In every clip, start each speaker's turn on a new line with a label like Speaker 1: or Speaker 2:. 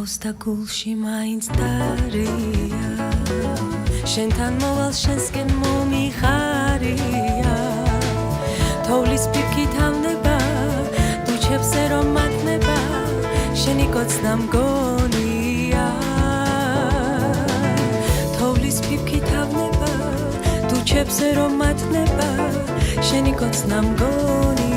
Speaker 1: გავს და გულში მაინც დარია შენთან მოვალ შენსკენ მომიხარია თოვლის პირქით ავნება დუჩებზე რომ მათნება შენი კოცნა მგონია თოვლის პირქით ავნება დუჩებზე რომ მათნება შენი კოცნა მგონია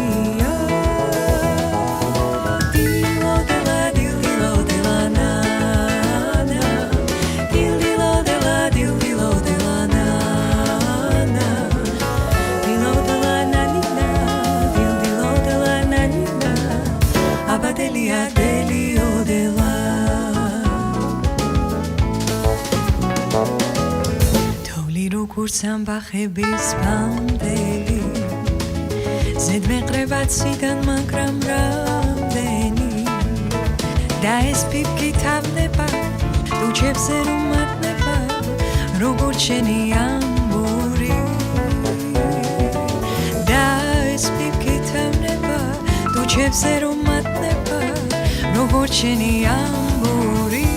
Speaker 1: სამბახების ბამდელი ზედ მეყრება ციდან მაგრამ რამდენი და ეს პიპკი თავდება დუჩებზე რომ მათნება როგორც შენი ამბური და ეს პიპკი თავდება დუჩებზე რომ მათნება როგორც შენი ამბური